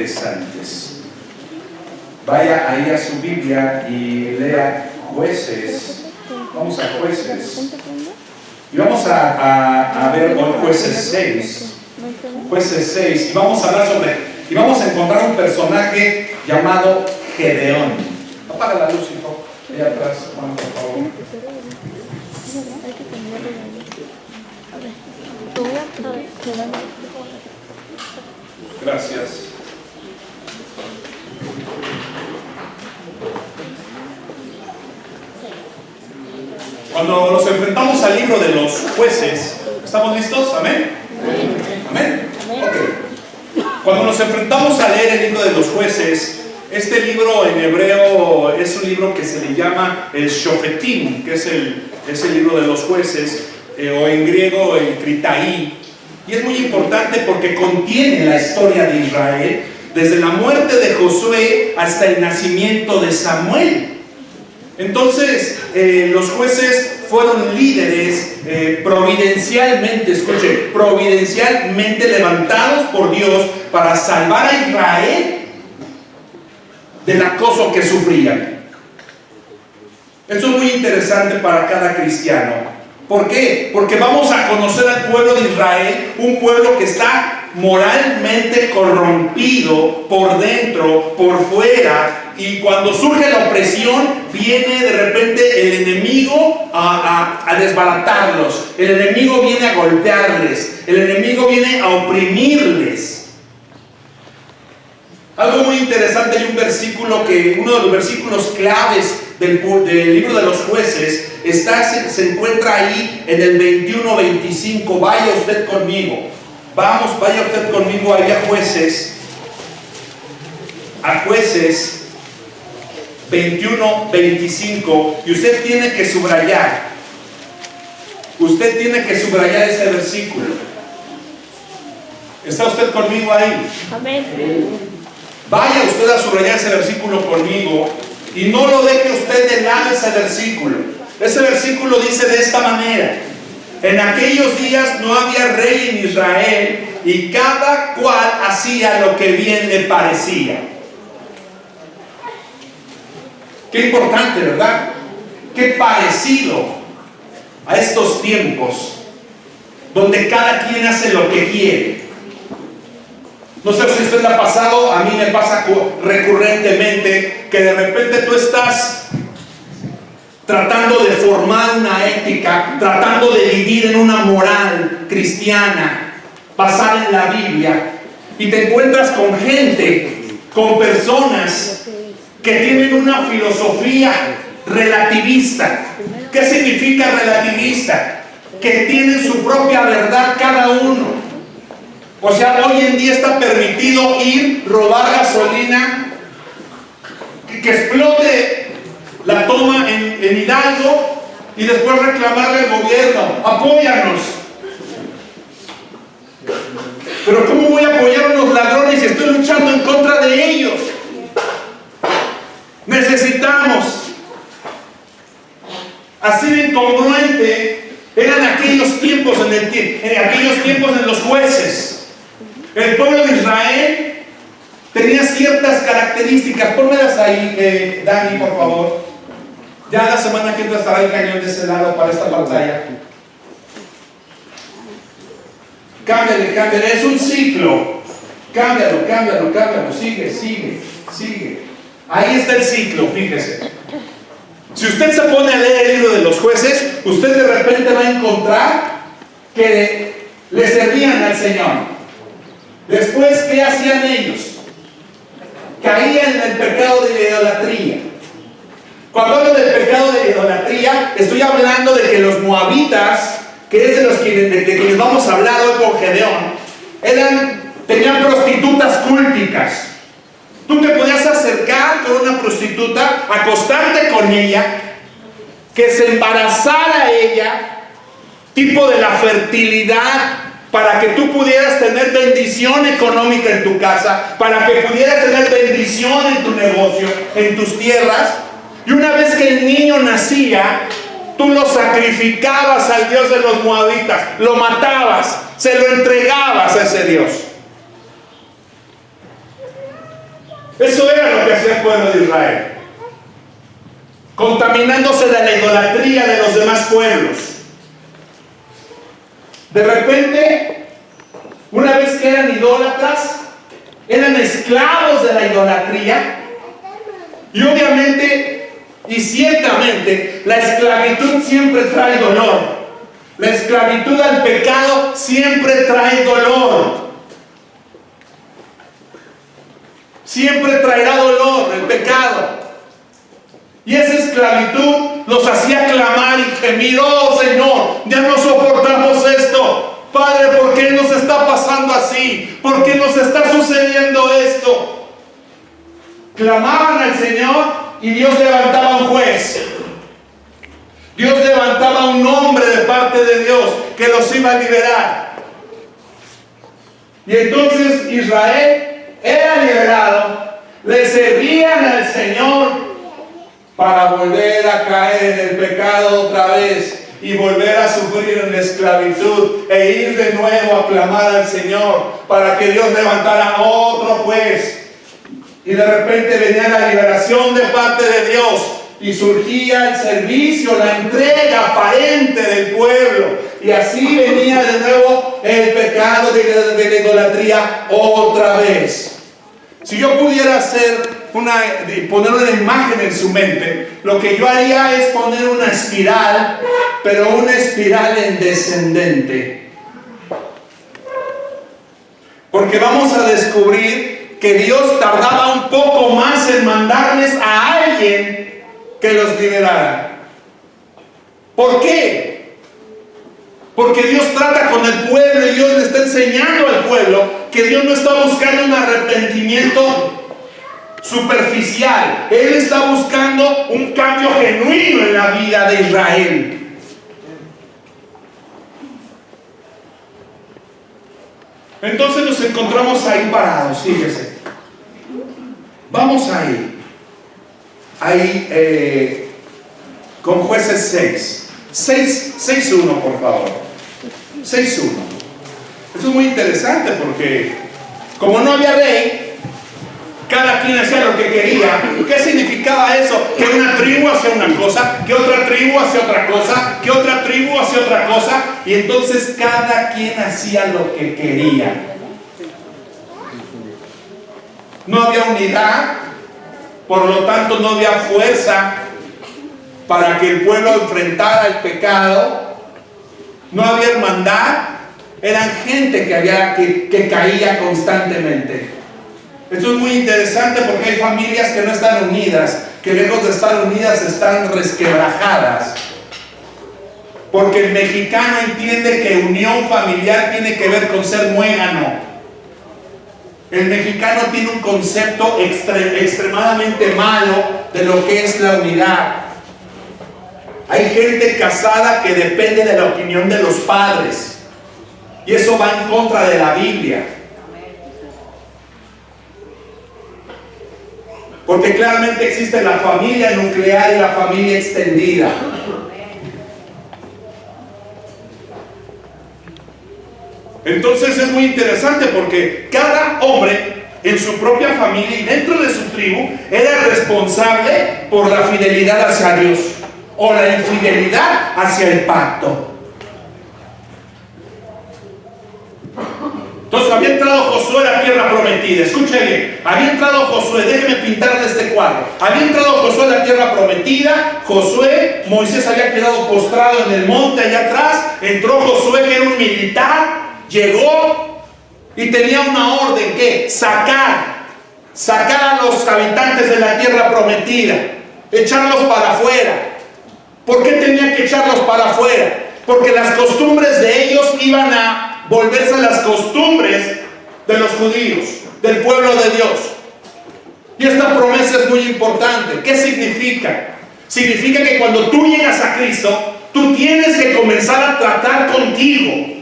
interesantes. Vaya ahí a su Biblia y lea Jueces. Vamos a Jueces. Y vamos a ver hoy Jueces 6. Jueces 6. Y vamos a hablar y vamos a encontrar un personaje llamado Gedeón. Apaga la luz, hijo. Allá atrás, Juan, por favor. Gracias. Cuando nos enfrentamos al libro de los Jueces, ¿estamos listos? ¿Amén? ¿Amén? Ok. Cuando nos enfrentamos a leer el libro de los Jueces, este libro en hebreo es un libro que se le llama el Shofetim, que es el libro de los Jueces, o en griego el Kritaí. Y es muy importante porque contiene la historia de Israel, desde la muerte de Josué hasta el nacimiento de Samuel. Entonces, los jueces fueron líderes providencialmente, escuchen, providencialmente levantados por Dios para salvar a Israel del acoso que sufrían. Esto es muy interesante para cada cristiano. ¿Por qué? Porque vamos a conocer al pueblo de Israel, un pueblo que está moralmente corrompido por dentro, por fuera, y cuando surge la opresión, viene de repente el enemigo a desbaratarlos, el enemigo viene a golpearles, el enemigo viene a oprimirles. Algo muy interesante, hay un versículo uno de los versículos claves del libro de los Jueces se encuentra ahí en el 21-25. Vaya usted conmigo. Vaya usted conmigo ahí a Jueces 21-25, y usted tiene que subrayar. Usted tiene que subrayar ese versículo. ¿Está usted conmigo ahí? Amén. Vaya usted a subrayar ese versículo conmigo y no lo deje usted de lado ese versículo. Ese versículo dice de esta manera: en aquellos días no había rey en Israel y cada cual hacía lo que bien le parecía. Qué importante, ¿verdad? Qué parecido a estos tiempos donde cada quien hace lo que quiere. No sé si a usted le ha pasado, a mí me pasa recurrentemente que de repente tú estás tratando de formar una ética, tratando de vivir en una moral cristiana basada en la Biblia, y te encuentras con gente, con personas que tienen una filosofía relativista. ¿Qué significa relativista? Que tienen su propia verdad cada uno. O sea, hoy en día está permitido robar gasolina, que explote la toma en Hidalgo y después reclamarle al gobierno: apóyanos. Pero ¿cómo voy a apoyar a unos ladrones si estoy luchando en contra de ellos? Necesitamos. Así de incongruente eran aquellos tiempos en los jueces. El pueblo de Israel tenía ciertas características. Pónmelas ahí, Dani, por favor. Ya la semana que entra estará el cañón de ese lado para esta pantalla. Cámbiale, es un ciclo. Cámbialo, sigue. Ahí está el ciclo, fíjese. Si usted se pone a leer el libro de los Jueces, usted de repente va a encontrar que le servían al Señor. Después, ¿qué hacían ellos? Caían en el pecado de la idolatría. Cuando hablo del pecado de la idolatría, estoy hablando de que los moabitas, que es de quienes vamos a hablar hoy con Gedeón, tenían prostitutas cúlticas. Tú te podías acercar con una prostituta, acostarte con ella, que se embarazara ella, tipo de la fertilidad, para que tú pudieras tener bendición económica en tu casa, para que pudieras tener bendición en tu negocio, en tus tierras. Y una vez que el niño nacía, tú lo sacrificabas al Dios de los moabitas, lo matabas, se lo entregabas a ese Dios. hacía el pueblo de Israel, contaminándose de la idolatría de los demás pueblos. De repente, una vez que eran idólatras, eran esclavos de la idolatría. Y obviamente y ciertamente la esclavitud siempre trae dolor. La esclavitud al pecado siempre trae dolor. Siempre traerá dolor el pecado. Y esa esclavitud los hacía clamar y gemir: oh Señor, ya no soportamos esto. Padre, ¿por qué nos está pasando así? ¿Por qué nos está sucediendo esto? Clamaban al Señor y Dios levantaba un juez. Dios levantaba un hombre de parte de Dios que los iba a liberar. Y entonces Israel era liberado, le servían al Señor para volver a caer en el pecado otra vez y volver a sufrir en la esclavitud e ir de nuevo a clamar al Señor para que Dios levantara otro juez. Y de repente venía la liberación de parte de Dios y surgía el servicio, la entrega aparente del pueblo, y así venía de nuevo el pecado de la idolatría otra vez. Si yo pudiera poner una imagen en su mente, lo que yo haría es poner una espiral, pero una espiral en descendente. Porque vamos a descubrir que Dios tardaba un poco más en mandarles a alguien que los liberara. ¿Por qué? Porque Dios trata con el pueblo y Dios le está enseñando al pueblo que Dios no está buscando un arrepentimiento superficial. Él está buscando un cambio genuino en la vida de Israel. Entonces nos encontramos ahí parados, fíjese. Vamos ahí con Jueces 6:1, por favor. 6:1. Eso es muy interesante porque como no había rey, cada quien hacía lo que quería. ¿Qué significaba eso? Que una tribu hacía una cosa, que otra tribu hacía otra cosa, que otra tribu hacía otra cosa, y entonces cada quien hacía lo que quería. No había unidad, por lo tanto no había fuerza para que el pueblo enfrentara el pecado. No había hermandad, eran gente que caía constantemente. Esto es muy interesante porque hay familias que no están unidas, que lejos de estar unidas están resquebrajadas. Porque el mexicano entiende que unión familiar tiene que ver con ser muégano. El mexicano tiene un concepto extremadamente malo de lo que es la unidad. Hay gente casada que depende de la opinión de los padres, y eso va en contra de la Biblia. Porque claramente existe la familia nuclear y la familia extendida. Entonces es muy interesante porque cada hombre en su propia familia y dentro de su tribu era responsable por la fidelidad hacia Dios o la infidelidad hacia el pacto. Entonces había entrado Josué a la tierra prometida. Escuche bien, había entrado Josué, déjeme pintarle este cuadro. Había entrado Josué a la tierra prometida. Moisés había quedado postrado en el monte allá atrás. Entró Josué, que era un militar, llegó y tenía una orden: que sacar a los habitantes de la tierra prometida, echarlos para afuera. ¿Por qué tenía que echarlos para afuera? Porque las costumbres de ellos iban a volverse las costumbres de los judíos, del pueblo de Dios. Y esta promesa es muy importante. ¿Qué significa? Significa que cuando tú llegas a Cristo, tú tienes que comenzar a tratar contigo.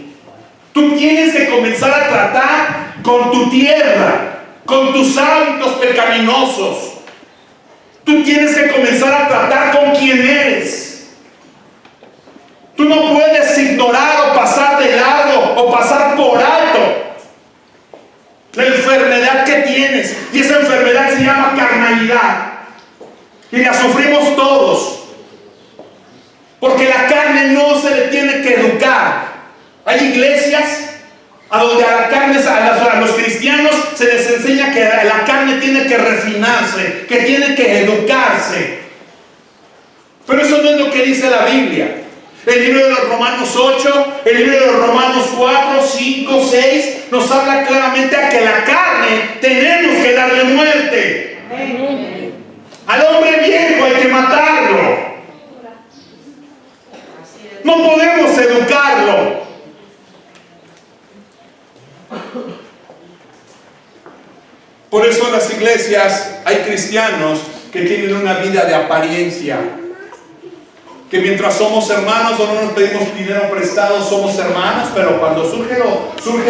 Tú tienes que comenzar a tratar con tu tierra, con tus hábitos pecaminosos. Tú tienes que comenzar a tratar con quien eres. Tú no puedes ignorar o pasar de largo o pasar por alto la enfermedad que tienes. Y esa enfermedad se llama carnalidad. Y la sufrimos todos. Porque la carne no se le tiene que educar. Hay iglesias a donde a la carne, a los cristianos se les enseña que la carne tiene que refinarse, que tiene que educarse. Pero eso no es lo que dice la Biblia. El libro de los Romanos 8, el libro de los Romanos 4, 5, 6 nos habla claramente a que la carne tenemos que darle muerte. Al hombre viejo hay que matarlo. No podemos educarlo. Por eso en las iglesias hay cristianos que tienen una vida de apariencia. Que mientras somos hermanos o no nos pedimos dinero prestado, somos hermanos, pero cuando surge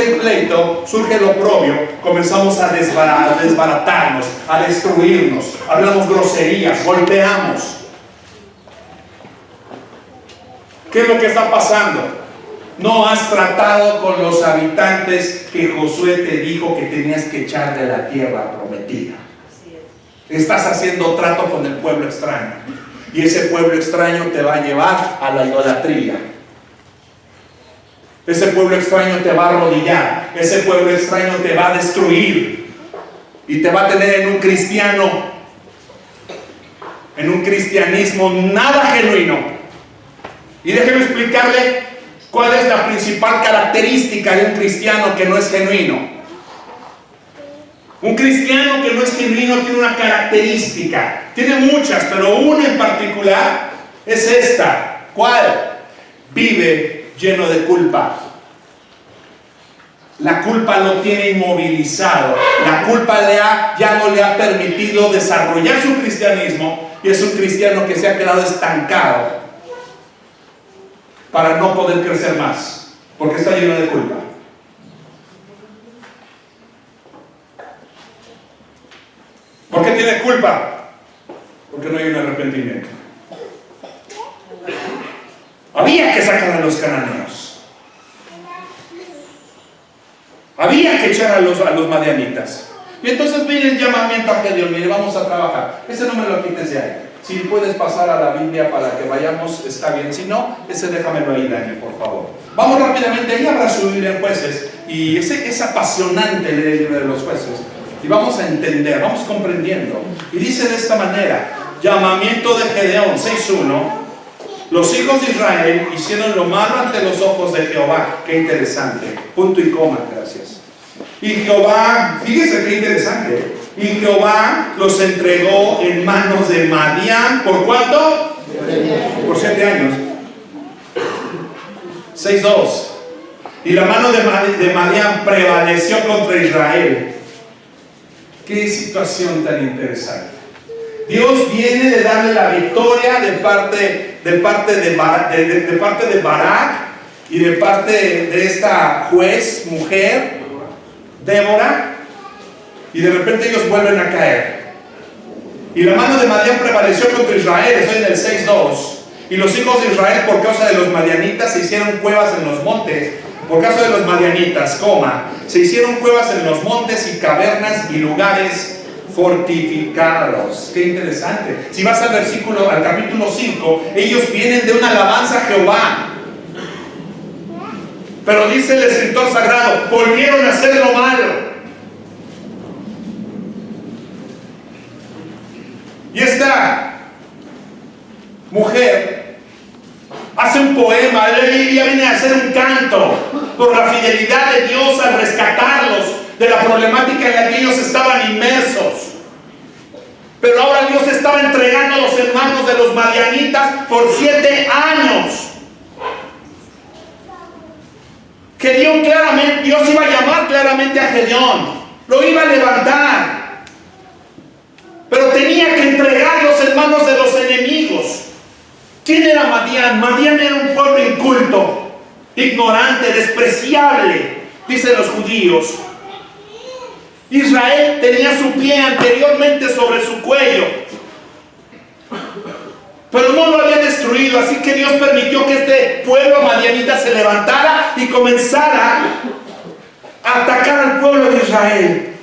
el pleito, surge el oprobio, comenzamos a desbaratarnos, a destruirnos, hablamos groserías, golpeamos. ¿Qué es lo que está pasando? No has tratado con los habitantes que Josué te dijo que tenías que echar de la tierra prometida. Estás haciendo trato con el pueblo extraño. Y ese pueblo extraño te va a llevar a la idolatría. Ese pueblo extraño te va a arrodillar. Ese pueblo extraño te va a destruir. Y te va a tener en un cristianismo nada genuino. Y déjeme explicarle cuál es la principal característica de un cristiano que no es genuino. Un cristiano que no es genuino tiene una característica. Tiene muchas, pero una en particular es esta. ¿Cuál? Vive lleno de culpa. La culpa lo tiene inmovilizado. La culpa ya no le ha permitido desarrollar su cristianismo. Y es un cristiano que se ha quedado estancado para no poder crecer más, porque está lleno de culpa. ¿Por qué tiene culpa? Porque no hay un arrepentimiento. Había que sacar a los cananeos. Había que echar a los madianitas. Y entonces viene el llamamiento a Gedeón. Mire, vamos a trabajar. Ese no me lo quites de ahí. Si puedes pasar a la Biblia para que vayamos, está bien. Si no, ese déjamelo ahí, Daniel, por favor. Vamos rápidamente. Ahí habrá su Biblia en Jueces. Y es apasionante leer el libro de los Jueces. Y vamos a entender, vamos comprendiendo. Y dice de esta manera: llamamiento de Gedeón 6:1. Los hijos de Israel hicieron lo malo ante los ojos de Jehová. Qué interesante. Punto y coma, gracias. Y Jehová, fíjese qué interesante. Y Jehová los entregó en manos de Madián. ¿Por cuánto? Por 7 años. 6:2. Y la mano de Madián prevaleció contra Israel. Qué situación tan interesante. Dios viene de darle la victoria de parte de Barak y de parte de esta juez, mujer, Débora, y de repente ellos vuelven a caer. Y la mano de Madián prevaleció contra Israel. Estoy en el 6:2. Y los hijos de Israel, por causa de los madianitas, se hicieron cuevas en los montes. Por causa de los madianitas, se hicieron cuevas en los montes y cavernas y lugares fortificados. Qué interesante. Si vas al capítulo 5, ellos vienen de una alabanza a Jehová. Pero dice el escritor sagrado, volvieron a hacer lo malo. Y esta mujer hace un poema, ella viene a hacer un canto por la fidelidad de Dios al rescatarlos de la problemática en la que ellos estaban inmersos. Pero ahora Dios estaba entregándolos en manos de los madianitas por 7 años. Dios iba a llamar claramente a Gedeón, lo iba a levantar, pero tenía que entregarlos en manos de los enemigos. ¿Quién era Madián? Madián era un pueblo inculto, ignorante, despreciable, dicen los judíos. Israel tenía su pie anteriormente sobre su cuello, pero no lo había destruido, así que Dios permitió que este pueblo madianita se levantara y comenzara a atacar al pueblo de Israel.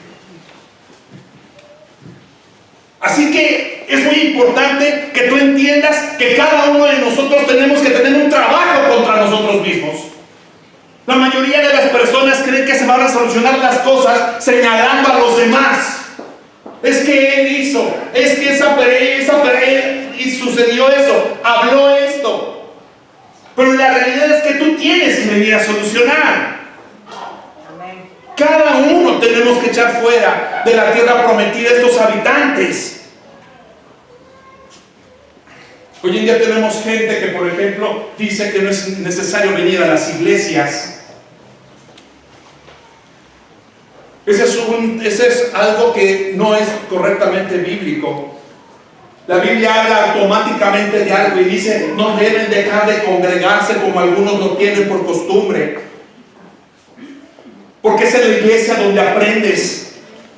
Así que es muy importante que tú entiendas que cada uno de nosotros tenemos que tener un trabajo contra nosotros mismos. La mayoría de las personas creen que se van a solucionar las cosas señalando a los demás. Es que él hizo, es que esa pared y sucedió eso, habló esto. Pero la realidad es que tú tienes que venir a solucionar. Cada uno tenemos que echar fuera de la tierra prometida estos habitantes. Hoy en día tenemos gente que, por ejemplo, dice que no es necesario venir a las iglesias. Ese es algo que no es correctamente bíblico. La Biblia habla automáticamente de algo y dice, no deben dejar de congregarse como algunos lo tienen por costumbre. Porque es en la iglesia donde aprendes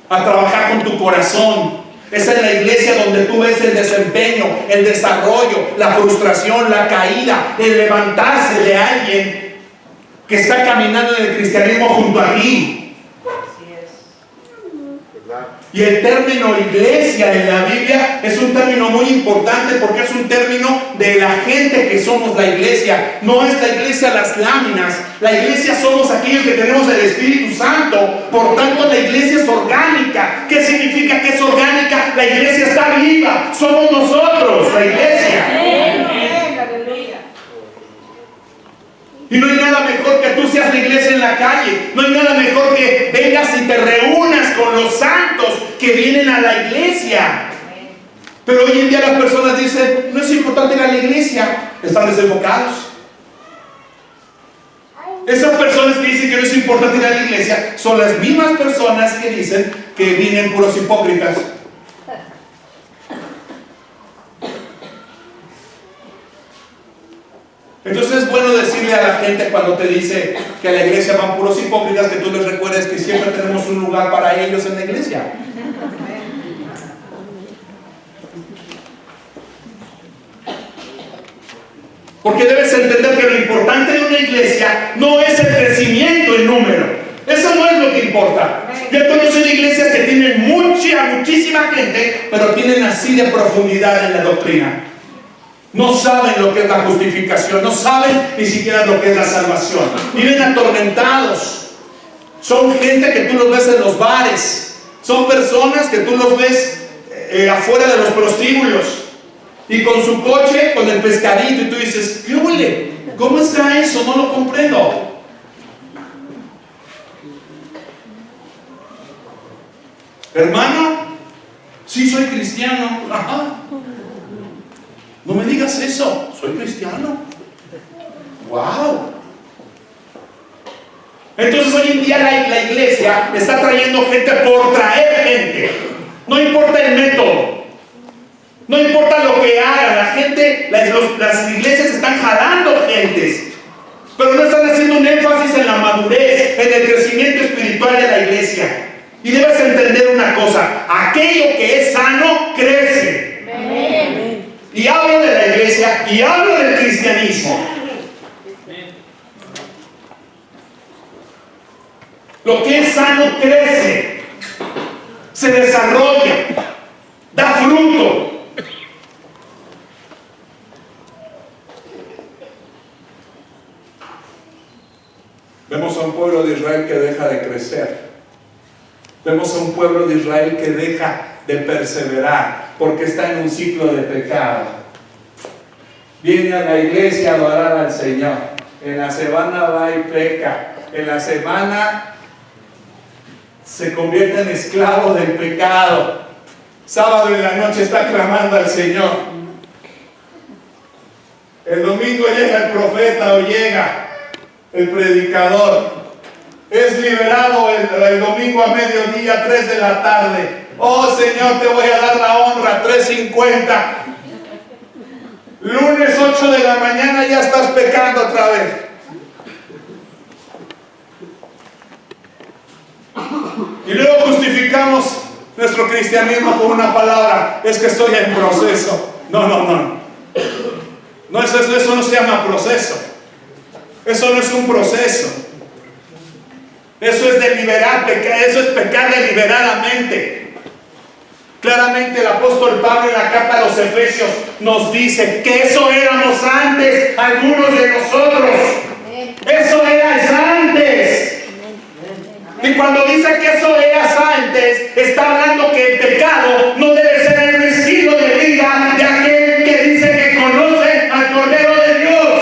a trabajar con tu corazón. Es en la iglesia donde tú ves el desempeño, el desarrollo, la frustración, la caída, el levantarse de alguien que está caminando en el cristianismo junto a ti. Y el término iglesia en la Biblia es un término muy importante porque es un término de la gente que somos la iglesia. No es la iglesia las láminas. La iglesia somos aquellos que tenemos el Espíritu Santo. Por tanto, la iglesia es orgánica. ¿Qué significa que es orgánica? La iglesia está viva. Somos nosotros, la iglesia. Y no hay nada mejor que tú seas la iglesia en la calle. No hay nada mejor que vengas y te reúnas con los santos que vienen a la iglesia. Pero hoy en día las personas dicen, no es importante ir a la iglesia. Están desenfocados. Esas personas que dicen que no es importante ir a la iglesia son las mismas personas que dicen que vienen puros hipócritas. Entonces es bueno decirle a la gente cuando te dice que a la iglesia van puros hipócritas, que tú les recuerdes que siempre tenemos un lugar para ellos en la iglesia. Porque debes entender que lo importante de una iglesia no es el crecimiento en número. Eso no es lo que importa. Yo he conocido iglesias que tienen muchísima gente, pero tienen así de profundidad en la doctrina. No saben lo que es la justificación, no saben ni siquiera lo que es la salvación. Viven atormentados. Son gente que tú los ves en los bares. Son personas que tú los ves afuera de los prostíbulos. Y con su coche, con el pescadito. Y tú dices, ¿qué huele? ¿Cómo está eso? No lo comprendo. Hermano, sí soy cristiano. Ajá. No me digas eso, soy cristiano. ¡Wow! Entonces hoy en día la iglesia está trayendo gente por traer gente. No importa el método. No importa lo que hagan. La gente, las iglesias están jalando gentes. Pero no están haciendo un énfasis en la madurez, en el crecimiento espiritual de la iglesia. Y debes entender una cosa. Aquello que es sano, crece. Amén. Y hablo de la iglesia y hablo del cristianismo. Lo que es sano crece, se desarrolla, da fruto. Vemos a un pueblo de Israel que deja de crecer. Vemos a un pueblo de Israel que deja de perseverar porque está en un ciclo de pecado. Viene a la iglesia a adorar al Señor. En la semana va y peca. En la semana se convierte en esclavo del pecado. Sábado en la noche está clamando al Señor. El domingo llega el profeta o llega el predicador. Es liberado el domingo a mediodía, 3 de la tarde. Oh Señor, te voy a dar la honra, 3:50. Lunes 8 de la mañana ya estás pecando otra vez. Y luego justificamos nuestro cristianismo con una palabra: es que estoy en proceso. No, eso no se llama proceso. Eso no es un proceso. Eso es deliberar, eso es pecar deliberadamente. claramente el apóstol Pablo en la carta a los Efesios nos dice que eso éramos antes, algunos de nosotros. Eso eras antes. Y cuando dice que eso eras antes, está hablando que el pecado no debe ser el estilo de vida de aquel que dice que conoce al Cordero de Dios.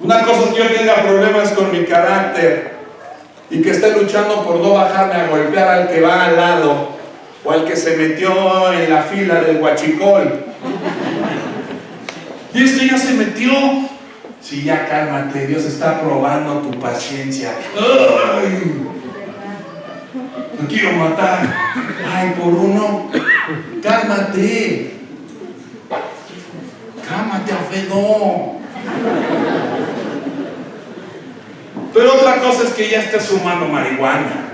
Una cosa es que yo tenga problemas con mi carácter y que esté luchando por no bajarme a golpear al que va al lado o al que se metió en la fila del huachicol. Y este ya se metió. Sí, ya cálmate, Dios está probando tu paciencia. ¡Ay! No quiero matar. Ay, por uno. Cálmate. Cálmate, Alfredo. Pero otra cosa es que ya estés fumando marihuana.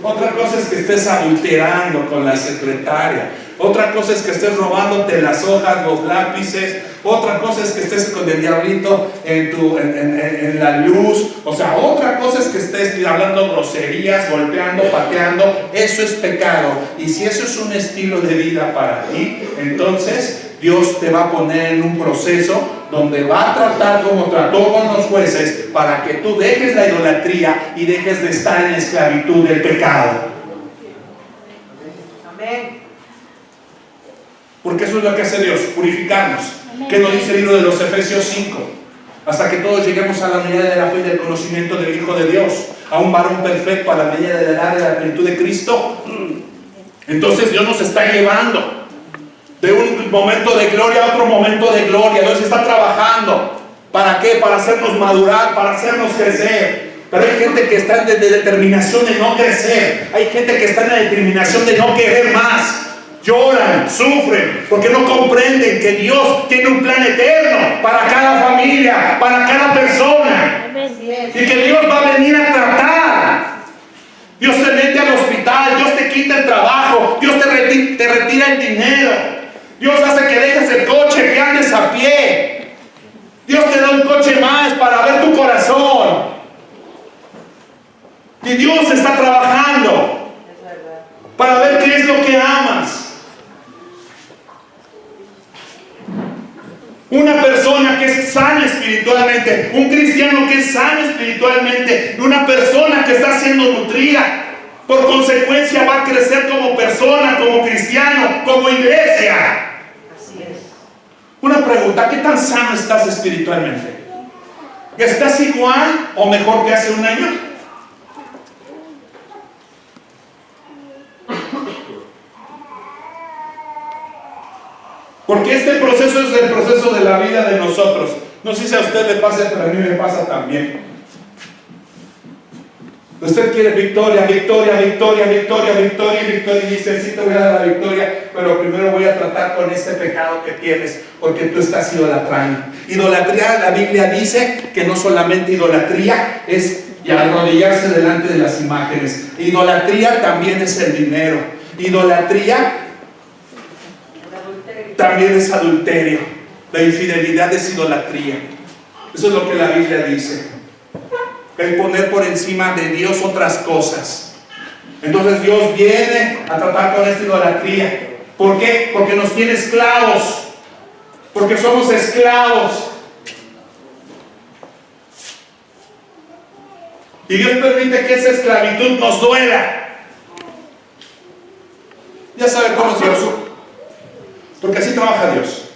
Otra cosa es que estés adulterando con la secretaria. Otra cosa es que estés robándote las hojas, los lápices. Otra cosa es que estés con el diablito en la luz. O sea, otra cosa es que estés hablando groserías, golpeando, pateando. Eso es pecado. Y si eso es un estilo de vida para ti, entonces Dios te va a poner en un proceso donde va a tratar como trató con los jueces para que tú dejes la idolatría y dejes de estar en la esclavitud del pecado. Amén. Porque eso es lo que hace Dios, purificarnos. ¿Qué nos dice el libro de los Efesios 5? Hasta que todos lleguemos a la medida de la fe y del conocimiento del Hijo de Dios, a un varón perfecto, a la medida de la edad de la plenitud de Cristo. Entonces Dios nos está llevando de un momento de gloria a otro momento de gloria. Dios está trabajando. ¿Para qué? Para hacernos madurar, para hacernos crecer. Pero hay gente que está en determinación de no crecer. Hay gente que está en la determinación de no querer más. Lloran, sufren, porque no comprenden que Dios tiene un plan eterno para cada familia, para cada persona. Y que Dios va a venir a tratar. Dios te mete al hospital, Dios te quita el trabajo, Dios te retira el dinero. Dios hace que dejes el coche, que andes a pie. Dios te da un coche más para ver tu corazón. Y Dios está trabajando para ver qué es lo que amas. Una persona que es sana espiritualmente, un cristiano que es sano espiritualmente, una persona que está siendo nutrida, por consecuencia va a crecer como persona, como cristiano, como iglesia. Una pregunta, ¿qué tan sano estás espiritualmente? ¿Estás igual o mejor que hace un año? Porque este proceso es el proceso de la vida de nosotros. No sé si a usted le pasa, pero a mí me pasa también. Usted quiere victoria, victoria, victoria, victoria, victoria, victoria, y dice, sí te voy a dar la victoria, pero primero voy a tratar con este pecado que tienes, porque tú estás idolatrando. Idolatría, la Biblia dice que no solamente idolatría es arrodillarse delante de las imágenes. Idolatría también es el dinero. Idolatría también es adulterio. La infidelidad es idolatría. Eso es lo que la Biblia dice. El poner por encima de Dios otras cosas. Entonces Dios viene a tratar con esta idolatría. ¿Por qué? Porque nos tiene esclavos. Porque somos esclavos. Y Dios permite que esa esclavitud nos duela. Ya sabe cómo es Dios. Porque así trabaja Dios.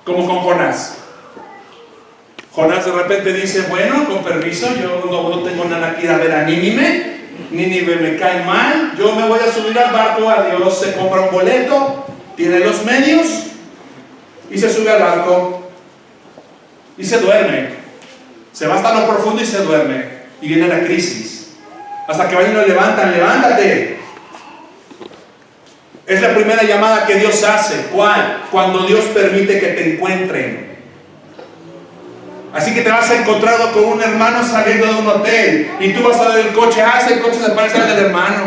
Como con Jonás. Jonás de repente dice, bueno, con permiso, yo no tengo nada que ir a ver a Nínive. Nínive me cae mal, yo me voy a subir al barco. A Dios se compra un boleto, tiene los medios y se sube al barco y se duerme. Se va hasta lo profundo y se duerme. Y viene la crisis. Hasta que vayan y lo levantan, levántate. Es la primera llamada que Dios hace. ¿Cuál? Cuando Dios permite que te encuentren. Así que te vas encontrado con un hermano saliendo de un hotel y tú vas a ver el coche, el coche se parece al del hermano.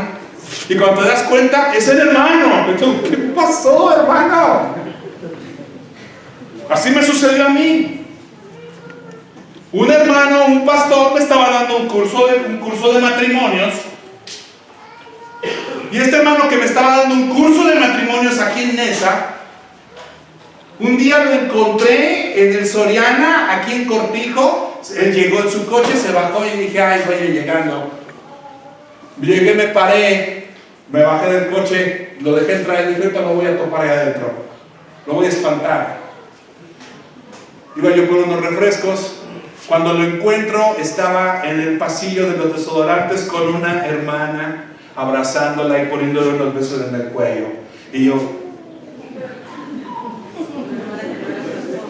Y cuando te das cuenta, es el hermano. Y tú, ¿qué pasó, hermano? Así me sucedió a mí. Un hermano, un pastor me estaba dando dando un curso de matrimonios. Y este hermano que me estaba dando un curso de matrimonios aquí en Nesa, un día lo encontré en el Soriana, aquí en Cortijo. Él llegó en su coche, se bajó y dije, ay, vaya llegando. Llegué, me paré, me bajé del coche, lo dejé entrar y dije, ahorita lo voy a topar ahí adentro, lo voy a espantar. Iba yo por unos refrescos. Cuando lo encuentro, estaba en el pasillo de los desodorantes con una hermana, abrazándola y poniéndole unos besos en el cuello. Y yo,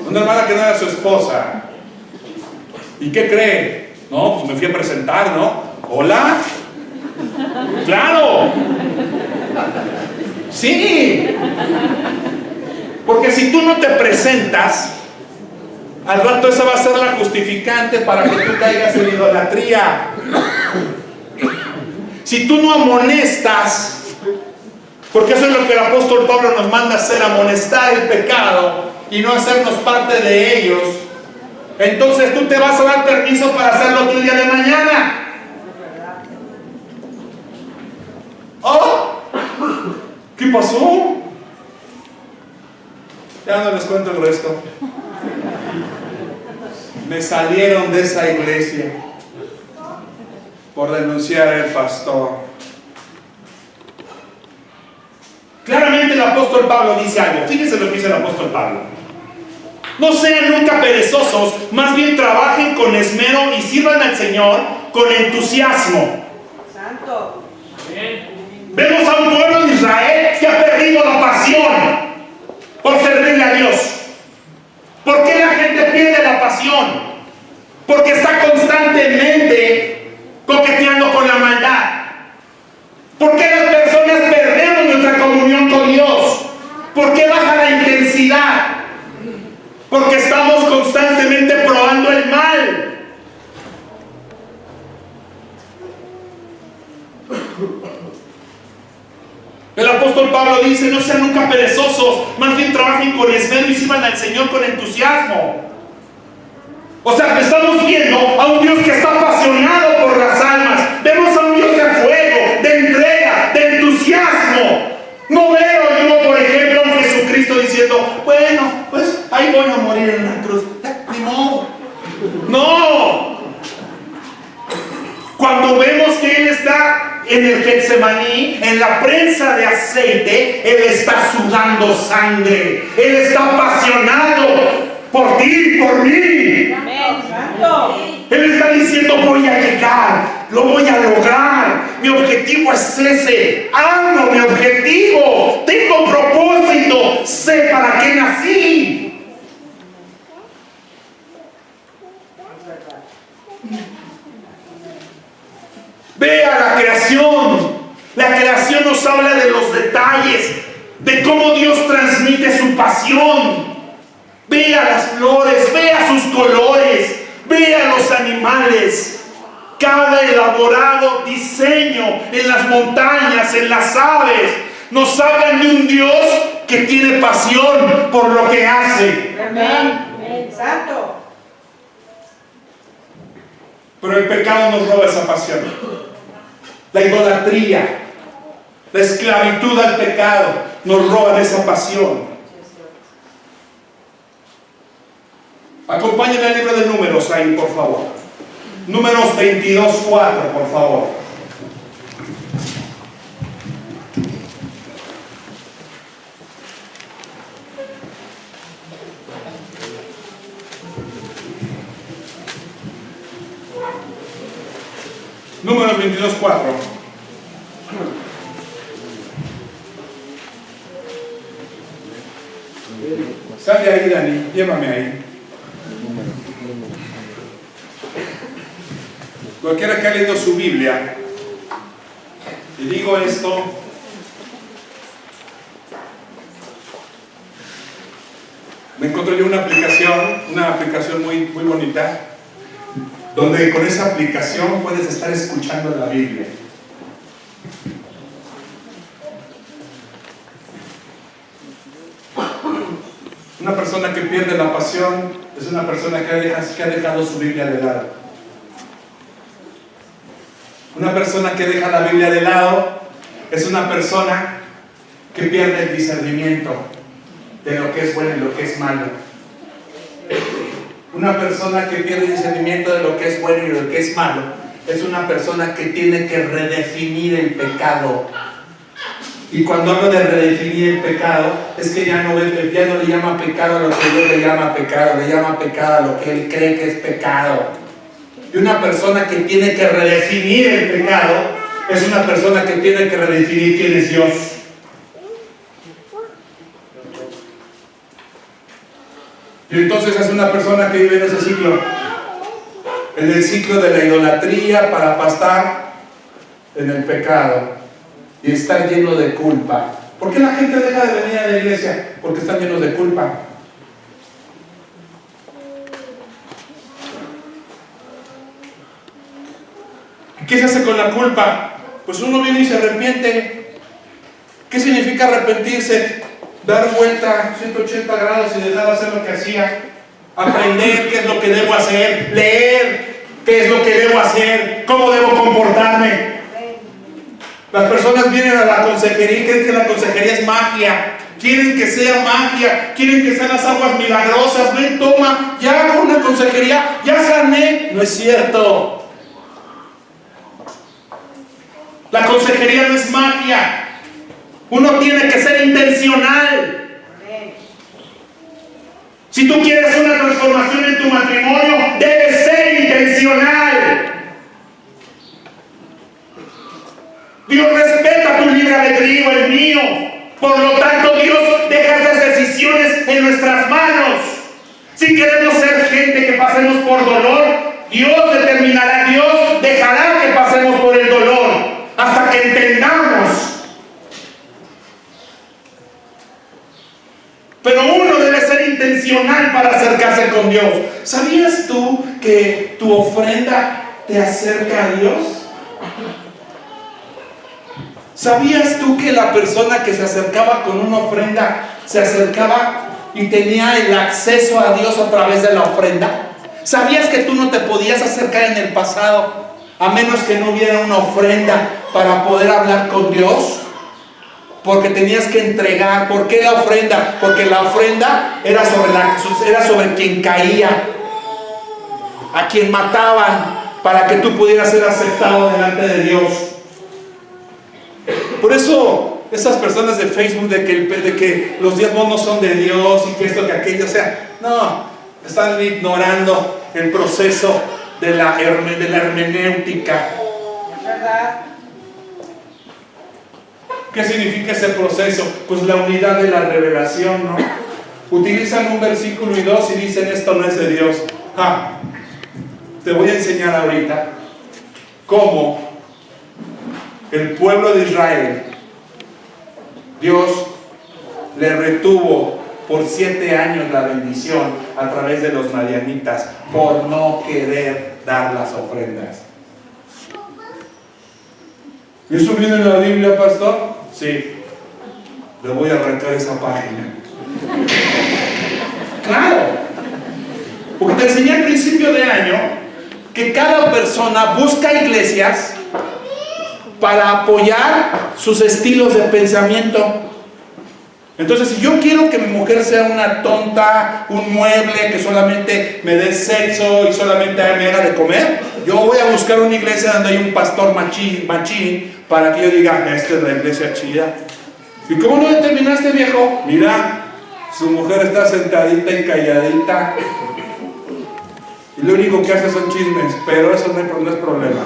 una hermana que no era su esposa. ¿Y qué cree? No, pues me fui a presentar, ¿no? ¿Hola? ¡Claro! ¡Sí! Porque si tú no te presentas, al rato esa va a ser la justificante para que tú caigas en idolatría. Si tú no amonestas, porque eso es lo que el apóstol Pablo nos manda hacer, amonestar el pecado y no hacernos parte de ellos, entonces tú te vas a dar permiso para hacerlo tú el día de mañana. ¿Oh? ¿Qué pasó? Ya no les cuento el resto. Me salieron de esa iglesia por denunciar al pastor. Claramente el apóstol Pablo dice algo. Fíjense lo que dice el apóstol Pablo. No sean nunca perezosos, más bien trabajen con esmero y sirvan al Señor con entusiasmo. Santo. Vemos a un pueblo de Israel que ha perdido la pasión por servirle a Dios. ¿Por qué la gente pierde la pasión? Porque está constantemente coqueteando con la maldad. ¿Por qué las personas perdemos nuestra comunión con Dios? ¿Por qué baja la intensidad? Porque estamos constantemente probando el mal. El apóstol Pablo dice, no sean nunca perezosos, más bien trabajen con esmero y sirvan al Señor con entusiasmo. O sea, estamos viendo a un Dios que está apasionado por las almas. Vemos a un Dios de fuego, de entrega, de entusiasmo. No veo yo, por ejemplo, a un Jesucristo diciendo, bueno, pues ahí voy a morir en la cruz. Ni modo. No. Cuando vemos que Él está en el Getsemaní, en la prensa de aceite, Él está sudando sangre. Él está apasionado por ti, por mí. Amén. Santo. Él está diciendo, voy a llegar, lo voy a lograr. Mi objetivo es ese. Amo mi objetivo. Tengo propósito. Sé para qué nací. Vea la creación. La creación nos habla de los detalles, de cómo Dios transmite su pasión. Vea las flores, vea sus colores, vea los animales. Cada elaborado diseño en las montañas, en las aves, nos hablan de un Dios que tiene pasión por lo que hace. Amén. Santo. Pero el pecado nos roba esa pasión. La idolatría, la esclavitud al pecado nos roban esa pasión. Acompáñenme al libro de Números ahí, por favor. Números 22:4, por favor. Números 22:4. Sal de ahí, Dani, llévame ahí. Cualquiera que ha leído su Biblia, y digo esto, me encontré yo una aplicación muy bonita, donde con esa aplicación puedes estar escuchando la Biblia. Una persona que pierde la pasión es una persona que ha dejado su Biblia de lado. Una persona que deja la Biblia de lado es una persona que pierde el discernimiento de lo que es bueno y lo que es malo. Una persona que pierde el discernimiento de lo que es bueno y lo que es malo es una persona que tiene que redefinir el pecado. Y cuando hablo de redefinir el pecado, es que ya no le llama pecado a lo que Dios le llama pecado, le llama pecado a lo que él cree que es pecado. Y una persona que tiene que redefinir el pecado es una persona que tiene que redefinir quién es Dios. Y entonces es una persona que vive en ese ciclo, en el ciclo de la idolatría para pastar en el pecado y estar lleno de culpa. ¿Por qué la gente deja de venir a la iglesia? Porque están llenos de culpa. ¿Qué se hace con la culpa? Pues uno viene y se arrepiente. ¿Qué significa arrepentirse? Dar vuelta 180 grados y dejar de hacer lo que hacía. Aprender qué es lo que debo hacer. Leer qué es lo que debo hacer. Cómo debo comportarme. Las personas vienen a la consejería y creen que la consejería es magia. Quieren que sea magia. Quieren que sean las aguas milagrosas. Ven, toma, ya hago una consejería. Ya sané. No es cierto. La consejería no es magia. Uno tiene que ser intencional. Si tú quieres una transformación en tu matrimonio, debes ser intencional. Dios respeta tu libre albedrío, el mío. Por lo tanto, Dios deja esas decisiones en nuestras manos. Si queremos ser gente que pasemos por dolor, Dios determinará, Dios dejará que pasemos por el dolor hasta que entendamos. Pero uno debe ser intencional para acercarse con Dios. ¿Sabías tú que tu ofrenda te acerca a Dios? ¿Sabías tú que la persona que se acercaba con una ofrenda se acercaba y tenía el acceso a Dios a través de la ofrenda? ¿Sabías que tú no te podías acercar en el pasado a menos que no hubiera una ofrenda para poder hablar con Dios? Porque tenías que entregar. ¿Por qué la ofrenda? Porque la ofrenda era sobre quien caía, a quien mataban, para que tú pudieras ser aceptado delante de Dios. Por eso esas personas de Facebook de que los diezmos no son de Dios y que esto, que aquello, o sea, no, están ignorando el proceso de la hermenéutica. ¿Verdad? ¿Qué significa ese proceso? Pues la unidad de la revelación, ¿no? Utilizan un versículo y dos y dicen esto no es de Dios. Te voy a enseñar ahorita cómo el pueblo de Israel, Dios le retuvo por 7 años la bendición a través de los madianitas por no querer dar las ofrendas. ¿Y eso viene en la Biblia, pastor? Sí. Le voy a arrancar esa página. Claro. Porque te enseñé al principio de año que cada persona busca iglesias para apoyar sus estilos de pensamiento. Entonces, si yo quiero que mi mujer sea una tonta, un mueble, que solamente me dé sexo y solamente me haga de comer, yo voy a buscar una iglesia donde hay un pastor machín, para que yo diga, esta es la iglesia chida. ¿Y cómo lo determinaste, viejo? Mira, su mujer está sentadita y calladita, y lo único que hace son chismes, pero eso no es problema.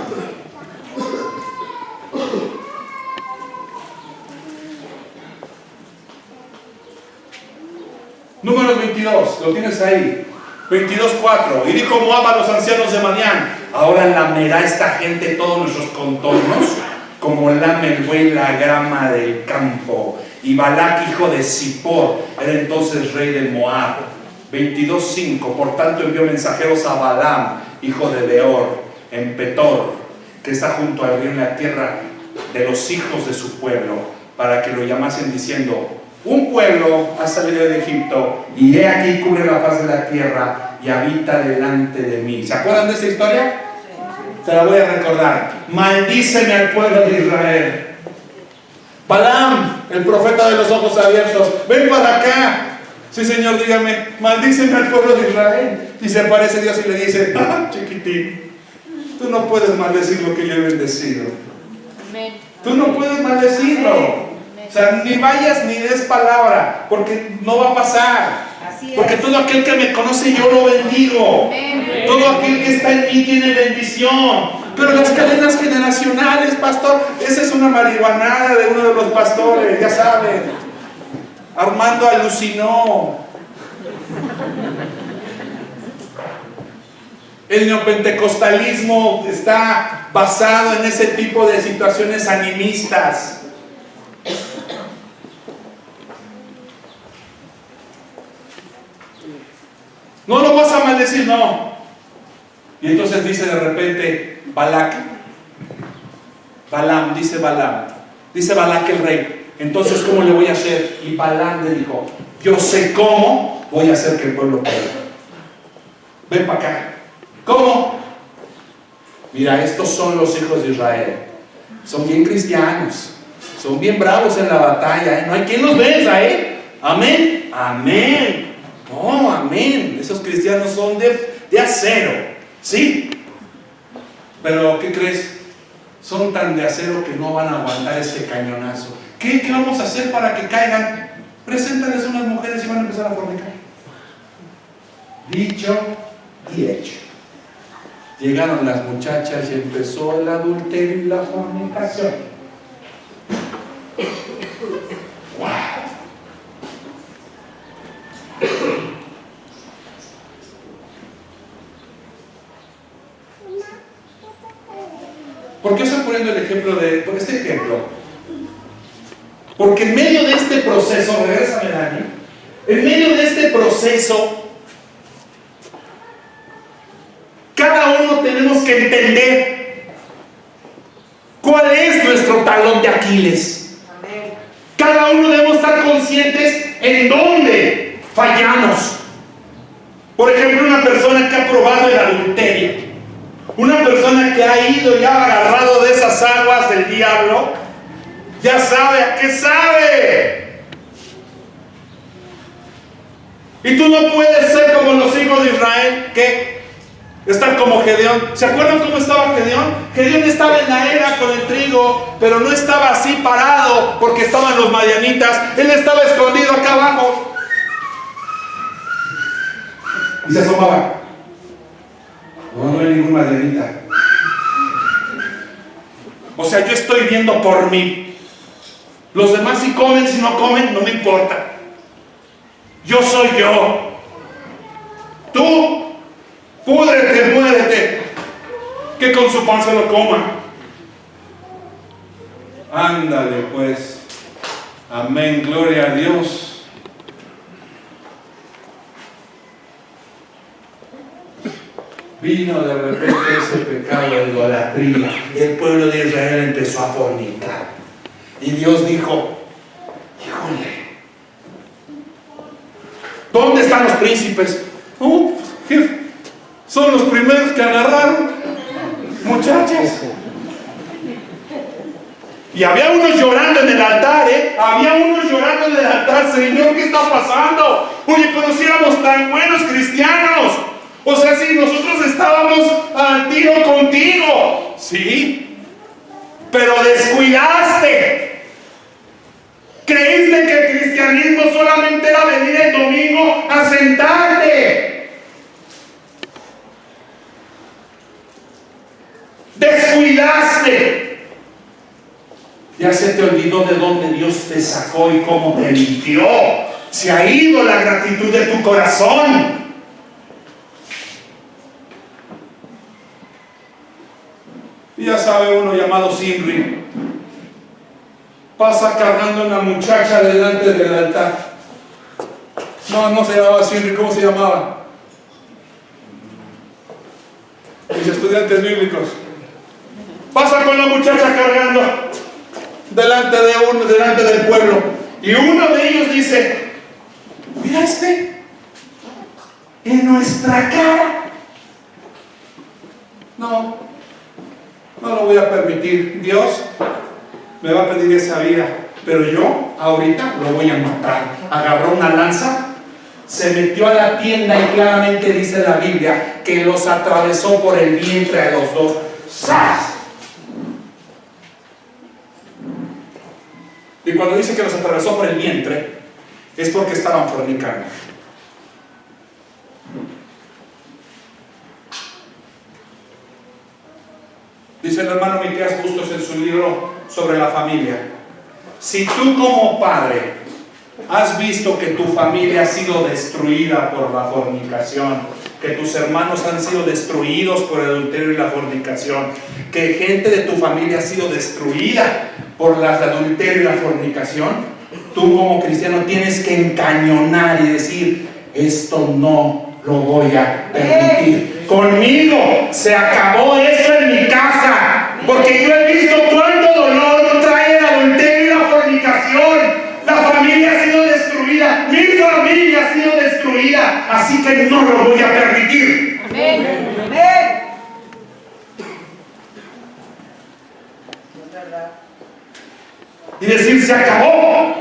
Números 22, lo tienes ahí. 22:4. Y dijo Moab a los ancianos de Madián: ahora lamerá esta gente todos nuestros contornos, como lame el buey la grama del campo. Y Balac, hijo de Zippor, era entonces rey de Moab. 22:5. Por tanto envió mensajeros a Balaam, hijo de Beor, en Petor, que está junto al río, en la tierra de los hijos de su pueblo, para que lo llamasen diciendo: un pueblo ha salido de Egipto, y he aquí cubre la faz de la tierra y habita delante de mí. ¿Se acuerdan de esta historia? Te la voy a recordar. Maldíceme al pueblo de Israel. Balaam, el profeta de los ojos abiertos, ven para acá. Sí, Señor, dígame, maldíceme al pueblo de Israel. Y se aparece Dios y le dice, chiquitín, tú no puedes maldecir lo que yo he bendecido. Tú no puedes maldecirlo. O sea, ni vayas ni des palabra, porque no va a pasar. Porque todo aquel que me conoce yo lo bendigo. Todo aquel que está en mí tiene bendición. Pero las cadenas generacionales, pastor, esa es una marihuanada de uno de los pastores, ya saben. Armando alucinó. El neopentecostalismo está basado en ese tipo de situaciones animistas. No lo vas a maldecir, no. Y entonces dice de repente Balac, Balaam, dice Balac el rey. Entonces, ¿cómo le voy a hacer? Y Balaam le dijo, yo sé cómo voy a hacer que el pueblo caiga. Ven para acá. ¿Cómo? Mira, estos son los hijos de Israel. Son bien cristianos. Son bien bravos en la batalla, ¿eh? No hay quien los venza, ¿eh? Amén. Amén. No, amén. Esos cristianos son de acero. ¿Sí? Pero, ¿qué crees? Son tan de acero que no van a aguantar este cañonazo. ¿Qué vamos a hacer para que caigan? Preséntales unas mujeres y van a empezar a fornicar. Dicho y hecho. Llegaron las muchachas y empezó el adulterio y la fornicación. ¡Wow! ¿Por qué estoy poniendo el ejemplo por este ejemplo? Porque en medio de este proceso, regrésame Dani, en medio de este proceso, cada uno tenemos que entender cuál es nuestro talón de Aquiles. Cada uno debemos estar conscientes en dónde fallamos. Por ejemplo, una persona que ha probado el adulterio, una persona que ha ido y ha agarrado de esas aguas del diablo, ya sabe a qué sabe. Y tú no puedes ser como los hijos de Israel, que estar como Gedeón. ¿Se acuerdan cómo estaba Gedeón? Gedeón estaba en la era con el trigo, pero no estaba así parado porque estaban los madianitas. Él estaba escondido acá abajo y se asomaba. No hay ningún madianita. O sea, yo estoy viendo por mí. Los demás si comen, si no comen, no me importa. Yo soy yo. Tú, púdrete, muérete, que con su pan se lo coma. Ándale pues. Amén, gloria a Dios. Vino de repente ese pecado de idolatría y el pueblo de Israel empezó a fornicar. Y Dios dijo, híjole, ¿dónde están los príncipes? Jefe, son los primeros que agarraron, muchachos. Y había unos llorando en el altar, había unos llorando en el altar. Señor, ¿qué está pasando? Oye, pero si éramos tan buenos cristianos. O sea, si nosotros estábamos al tiro contigo. Sí, pero descuidaste. Creíste que el cristianismo solamente era venir el domingo a sentarte. Descuidaste. Ya se te olvidó de dónde Dios te sacó y cómo te limpió. Se ha ido la gratitud de tu corazón. Y ya sabe uno llamado Simri. Pasa cargando a una muchacha delante del altar. No se llamaba Simri, ¿cómo se llamaba? Mis estudiantes bíblicos. Pasa con la muchacha cargando delante del pueblo. Y uno de ellos dice, mira en nuestra cara. No, no lo voy a permitir. Dios me va a pedir esa vida, pero yo ahorita lo voy a matar. Agarró una lanza, se metió a la tienda y claramente dice la Biblia que los atravesó por el vientre a los dos. ¡Sas! Y cuando dice que los atravesó por el vientre, es porque estaban fornicando. Dice el hermano Miqueas Bustos en su libro sobre la familia: si tú como padre has visto que tu familia ha sido destruida por la fornicación, que tus hermanos han sido destruidos por el adulterio y la fornicación, que gente de tu familia ha sido destruida por el adulterio y la fornicación, tú como cristiano tienes que encañonar y decir: esto no lo voy a permitir. Conmigo se acabó esto en mi casa, porque yo he visto cuánto dolor trae el adulterio y la fornicación. La familia ha sido destruida, mi familia ha sido destruida, así que no lo voy a permitir. Amén. Amén. Y decir: se acabó.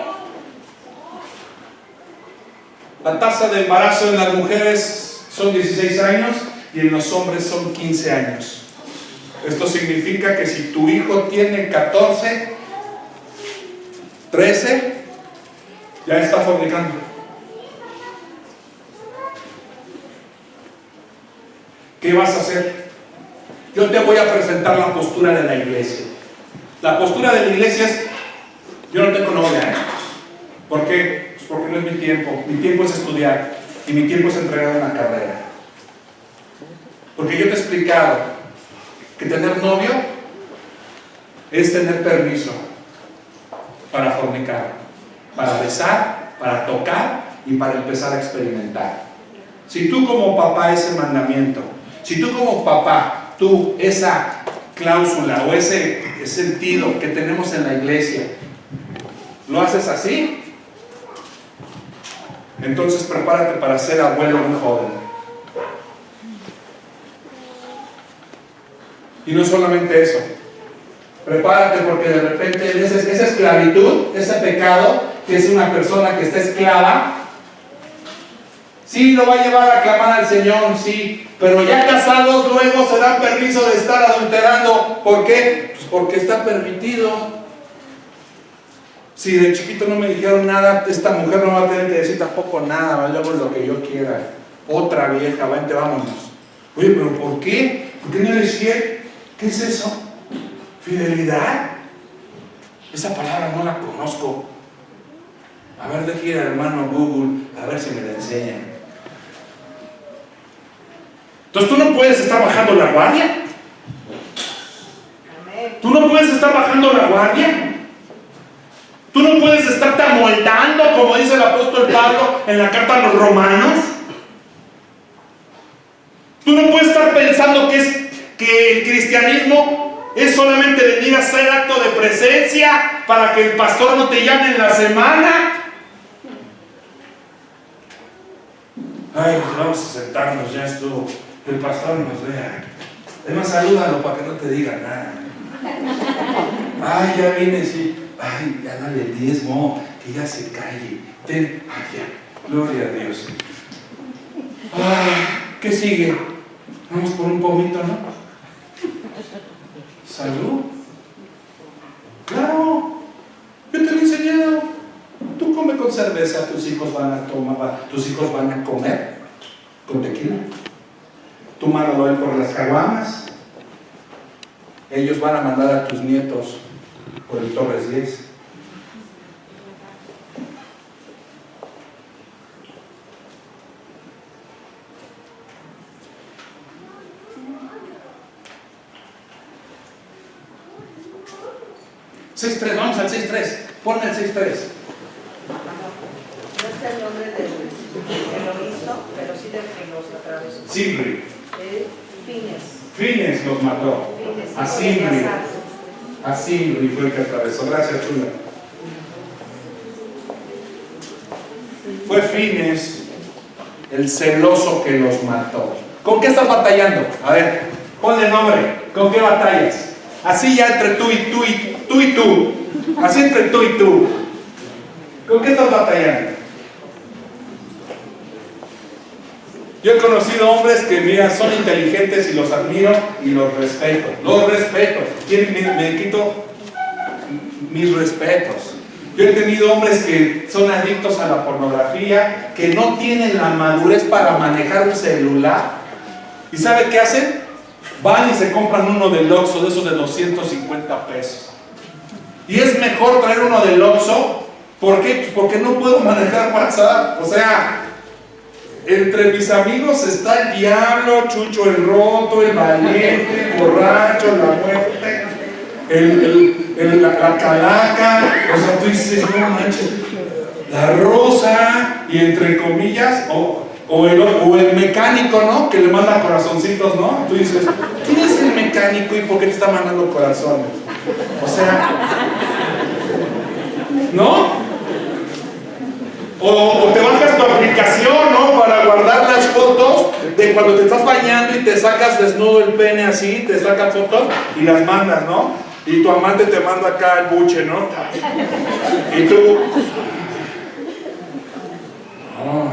La tasa de embarazo en las mujeres son 16 años y en los hombres son 15 años. Esto significa que si tu hijo tiene 14, 13, ya está fornicando. ¿Qué vas a hacer? Yo te voy a presentar la postura de la iglesia. La postura de la iglesia es: yo no tengo novia, ¿Por qué? Pues porque no es mi tiempo. Mi tiempo es estudiar y mi tiempo es entregar una carrera. Porque yo te he explicado que tener novio es tener permiso para fornicar, para besar, para tocar y para empezar a experimentar. Si tú como papá ese mandamiento, si tú como papá, tú esa cláusula o ese sentido que tenemos en la iglesia, lo haces así, entonces prepárate para ser abuelo muy joven. Y no solamente eso, prepárate porque de repente esa esclavitud, ese pecado, que es una persona que está esclava, sí lo va a llevar a clamar al Señor, sí, pero ya casados luego se dan permiso de estar adulterando. ¿Por qué? Pues porque está permitido. Si de chiquito no me dijeron nada, esta mujer no va a tener que decir tampoco nada, yo hago lo que yo quiera. Otra vieja, vente, vámonos. Oye, pero ¿por qué? ¿Por qué no eres fiel? ¿Qué es eso? ¿Fidelidad? Esa palabra no la conozco. A ver, deje ir al hermano Google, a ver si me la enseñan. Entonces tú no puedes estar bajando la guardia. Tú no puedes estar bajando la guardia. Tú no puedes estarte amoldando, como dice el apóstol Pablo en la carta a los romanos. Tú no puedes estar pensando que el cristianismo es solamente venir a hacer acto de presencia para que el pastor no te llame en la semana. Ay, vamos a sentarnos, ya estuvo. Que el pastor nos vea. Además, salúdalo para que no te diga nada. Ay, ya viene, sí. Ay, ya dale el diezmo, que ya se calle. Ten, ay, ya. Gloria a Dios. Ay, ¿qué sigue? Vamos por un pomito, ¿no? Salud. Claro, yo te lo he enseñado. Tú come con cerveza, tus hijos van a comer con tequila. Tú mándalo por las caguamas. Ellos van a mandar a tus nietos por el Torres 10. $6.3, vamos al 6.3. Ponme el 6.3. No está el nombre del que lo hizo, pero sí del que los atravesó. Simri. Fines los mató. A Simri. A Simri fue el que atravesó. Gracias, chula. Fue Fines el celoso que los mató. ¿Con qué estás batallando? A ver, ponle nombre. ¿Con qué batallas? Así ya entre tú y tú y tú y tú. Así entre tú y tú. ¿Con qué estás batallando? Yo he conocido hombres que, mira, son inteligentes y los admiro y los respeto. Los respeto. Me quito mis respetos. Yo he tenido hombres que son adictos a la pornografía, que no tienen la madurez para manejar un celular. ¿Y sabe qué hacen? Van y se compran uno del Oxxo, de esos de 250 pesos. Y es mejor traer uno del Oxxo. ¿Por qué? Pues porque no puedo manejar WhatsApp. O sea, entre mis amigos está el diablo, Chucho el roto, el valiente, el borracho, la muerte, la calaca. O sea, tú dices, no manches, la rosa, y entre comillas, o el mecánico, ¿no? Que le manda corazoncitos, ¿no? Tú dices, ¿quién es el mecánico y por qué te está mandando corazones? O sea, ¿no? O te bajas tu aplicación, ¿no? Para guardar las fotos de cuando te estás bañando y te sacas desnudo el pene así, te sacas fotos y las mandas, ¿no? Y tu amante te manda acá el buche, ¿no? Y tú... Oh.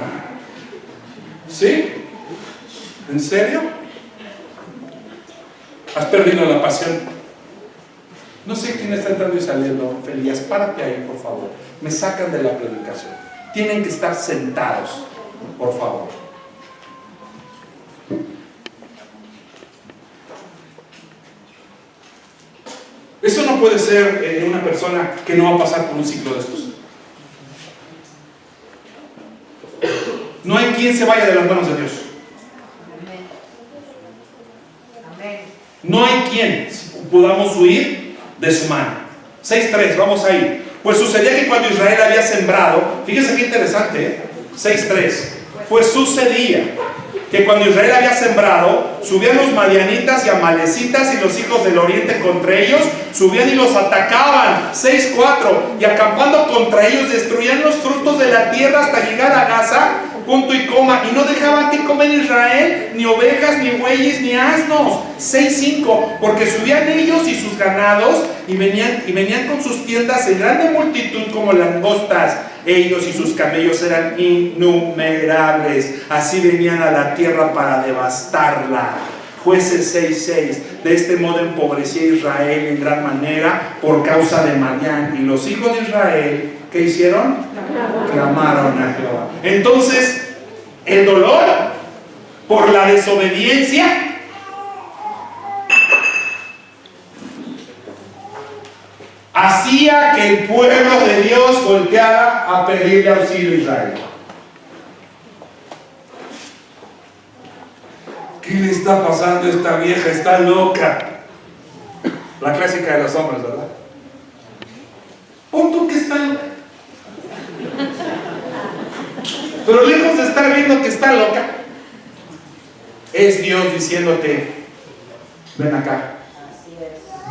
¿Sí? ¿En serio? Has perdido la pasión. No sé quién está entrando y saliendo. Felías, párate ahí, por favor. Me sacan de la predicación. Tienen que estar sentados, por favor. Eso no puede ser una persona que no va a pasar por un ciclo de estos. No hay quien se vaya de las manos de Dios. No hay quien podamos huir de su mano. 6.3, vamos ahí. Pues sucedía que cuando Israel había sembrado, fíjense qué interesante, 6.3. Pues sucedía que cuando Israel había sembrado, subían los madianitas y amalecitas y los hijos del oriente contra ellos, subían y los atacaban, 6.4, y acampando contra ellos destruían los frutos de la tierra hasta llegar a Gaza, punto y coma, y no dejaban que comer Israel, ni ovejas, ni bueyes, ni asnos, 6.5, porque subían ellos y sus ganados, y venían con sus tiendas en grande multitud como langostas. Ellos y sus camellos eran innumerables, así venían a la tierra para devastarla. Jueces 6.6, de este modo empobrecía Israel en gran manera por causa de Madián, y los hijos de Israel, ¿qué hicieron? Clamaron a Jehová. Entonces, el dolor por la desobediencia hacía que el pueblo de Dios volteara a pedirle auxilio a Israel. ¿Qué le está pasando a esta vieja? Está loca. La clásica de los hombres, ¿verdad? Punto que está loca. Pero lejos de estar viendo que está loca, es Dios diciéndote, ven acá.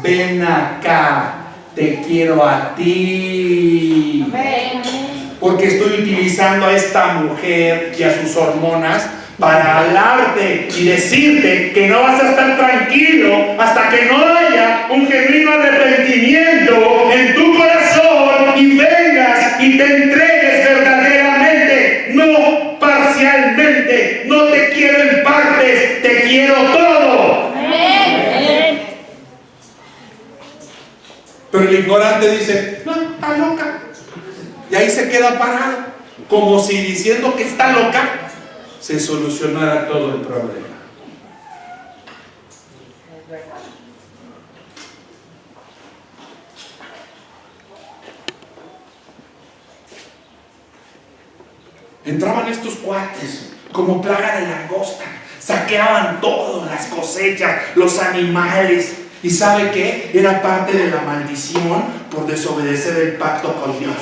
Ven acá. Te quiero a ti. Porque estoy utilizando a esta mujer y a sus hormonas para hablarte y decirte que no vas a estar tranquilo hasta que no haya un genuino arrepentimiento en tu corazón y vengas y te entregues verdaderamente, no parcialmente. No te quiero en partes, te quiero todo. Pero el ignorante dice, no, está loca. Y ahí se queda parado, como si diciendo que está loca se solucionara todo el problema. Entraban estos cuates como plaga de langosta, saqueaban todo, las cosechas, los animales. ¿Y sabe qué? Era parte de la maldición por desobedecer el pacto con Dios.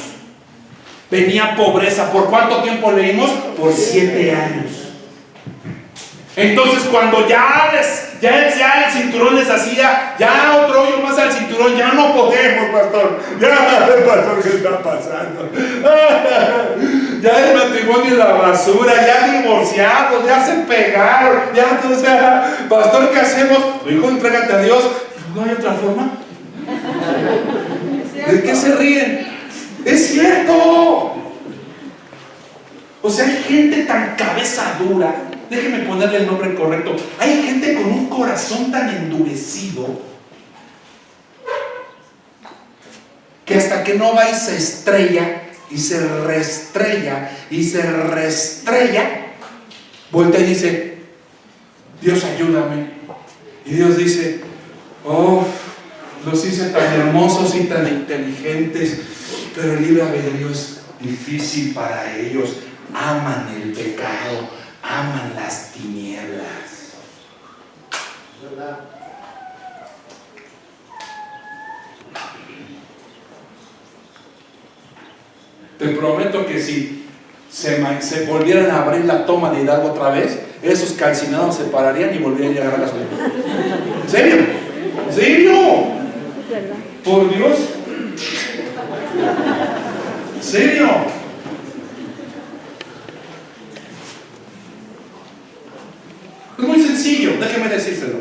Venía pobreza. ¿Por cuánto tiempo leímos? Por 7 años. Entonces cuando ya el cinturón les hacía, ya otro hoyo más al cinturón, ya no podemos, pastor. Ya, pastor, ¿qué está pasando? Ya el matrimonio es la basura, ya divorciados, ya se pegaron, ya, o sea, pastor, ¿qué hacemos? Hijo, entrégate a Dios. Pues no hay otra forma. ¿De qué se ríen? ¡Es cierto! O sea, hay gente tan cabeza dura. Déjenme ponerle el nombre correcto. Hay gente con un corazón tan endurecido que hasta que no va y se estrella y se reestrella y se reestrella, voltea y dice: Dios, ayúdame. Y Dios dice: oh, los hice tan hermosos y tan inteligentes, pero el libre albedrío es difícil para ellos. Aman el pecado, aman las tinieblas. ¿Verdad? Te prometo que si se volvieran a abrir la toma de Hidalgo otra vez, esos calcinados se pararían y volverían a llegar a la gasolina. ¿En serio? ¿En serio? Por Dios. ¿En serio? Es muy sencillo, déjeme decírselo.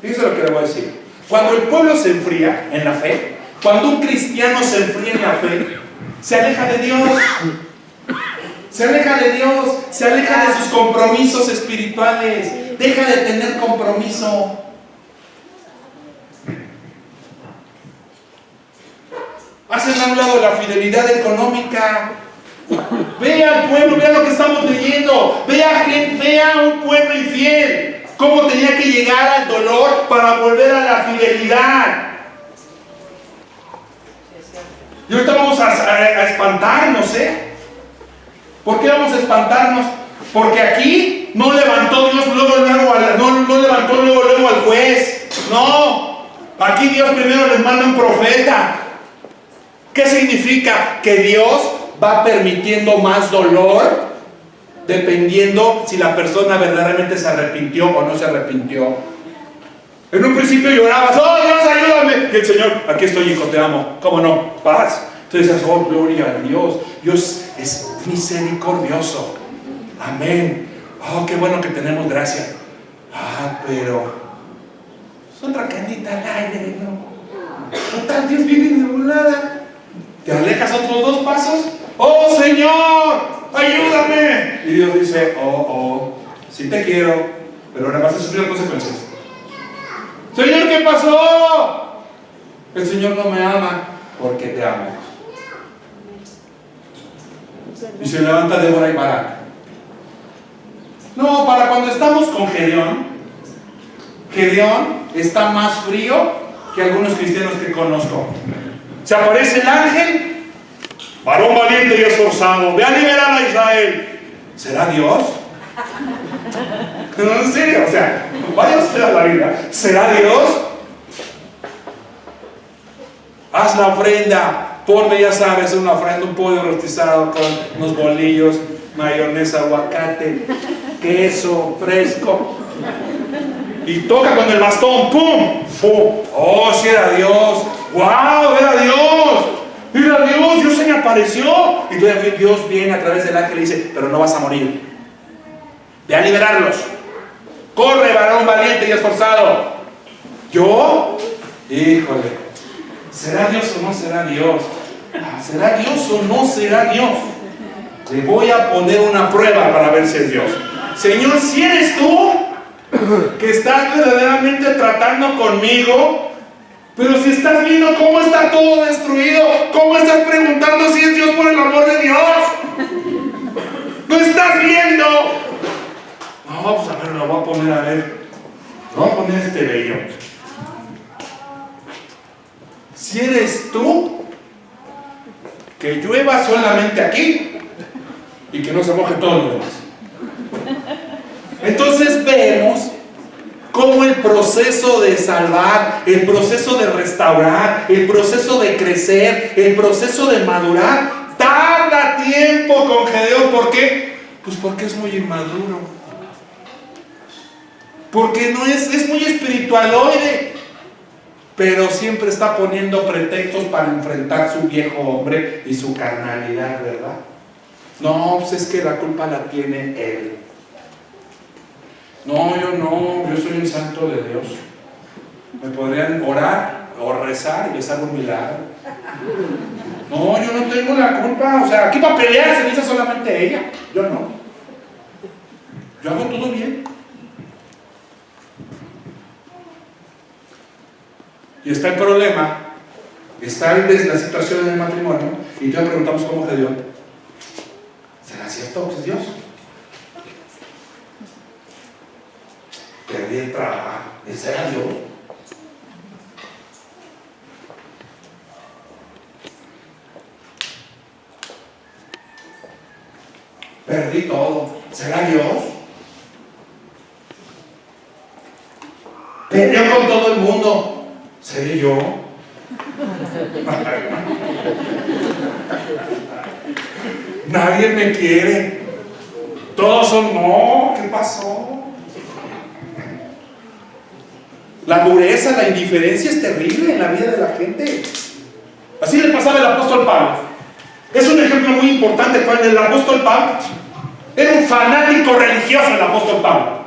Fíjese lo que le voy a decir. Cuando el pueblo se enfría en la fe, cuando un cristiano se enfría en la fe, se aleja de Dios. Se aleja de Dios, se aleja de sus compromisos espirituales, deja de tener compromiso. Hacen a un lado la fidelidad económica. Vea al pueblo, vea lo que estamos leyendo. Vea un pueblo infiel, cómo tenía que llegar al dolor para volver a la fidelidad. Y ahorita vamos a espantarnos, ¿eh? ¿Por qué vamos a espantarnos? Porque aquí no levantó Dios luego al juez. No, aquí Dios primero les manda un profeta. ¿Qué significa? Que Dios va permitiendo más dolor dependiendo si la persona verdaderamente se arrepintió o no se arrepintió. En un principio llorabas: ¡oh, Dios, ayúdame! Y el Señor: aquí estoy, hijo, te amo. ¿Cómo no? Paz. Entonces dices: oh, gloria a Dios. Dios es misericordioso. Amén. Oh, qué bueno que tenemos gracia. Ah, pero es otra canita al aire, ¿no? Total, Dios viene de volada. Te alejas otros 2 pasos. ¡Oh, Señor, ayúdame! Y Dios dice: oh, sí te quiero, pero ahora vas a sufrir las consecuencias. Señor, ¿qué pasó? El Señor no me ama porque te amo. Y se levanta Débora y Barak. No, para cuando estamos con Gedeón está más frío que algunos cristianos que conozco. Se aparece el ángel: varón valiente y esforzado, ve a liberar a Israel. ¿Será Dios? No, en serio, o sea, vaya usted a la Biblia. ¿Será Dios? Haz la ofrenda. Ponme, ya sabes, una ofrenda, un pollo rostizado con unos bolillos, mayonesa, aguacate, queso fresco. Y toca con el bastón, ¡pum! ¡Pum! ¡Oh, sí era Dios! ¡Wow! ¡Era Dios! ¡Era Dios! Dios se me apareció. Y todavía Dios viene a través del ángel y dice: pero no vas a morir. Ve a liberarlos. Corre, varón valiente y esforzado. ¿Yo? Híjole. ¿Será Dios o no será Dios? ¿Será Dios o no será Dios? Le voy a poner una prueba para ver si es Dios. Señor, si eres tú que estás verdaderamente tratando conmigo, pero si estás viendo cómo está todo destruido, ¿cómo estás preguntando si es Dios por el amor de Dios? ¿No estás viendo? No, vamos a ver, lo voy a poner a ver. Voy a poner este bello. Si eres tú, que llueva solamente aquí y que no se moje todo lo demás. Entonces vemos cómo el proceso de salvar, el proceso de restaurar, el proceso de crecer, el proceso de madurar, tarda tiempo con Gedeón. ¿Por qué? Pues porque es muy inmaduro. Porque no es muy espiritualoide. Pero siempre está poniendo pretextos para enfrentar su viejo hombre y su carnalidad, ¿verdad? No, pues es que la culpa la tiene él. No, yo soy un santo de Dios. me podrían orar o rezar y besar un milagro. No, yo no tengo la culpa. O sea, aquí para pelear se dice solamente ella. Yo no. Yo hago todo bien. Y está el problema, está la situación en el matrimonio, y te preguntamos cómo se dio. ¿Será cierto que es Dios? Perdí el trabajo. ¿Será Dios? Perdí todo. ¿Será Dios? Peleo con todo el mundo. ¿Seré yo? Nadie me quiere. Todos son, no, ¿qué pasó? La dureza, la indiferencia es terrible en la vida de la gente. Así le pasaba al apóstol Pablo. Es un ejemplo muy importante. Cuando el apóstol Pablo era un fanático religioso, el apóstol Pablo.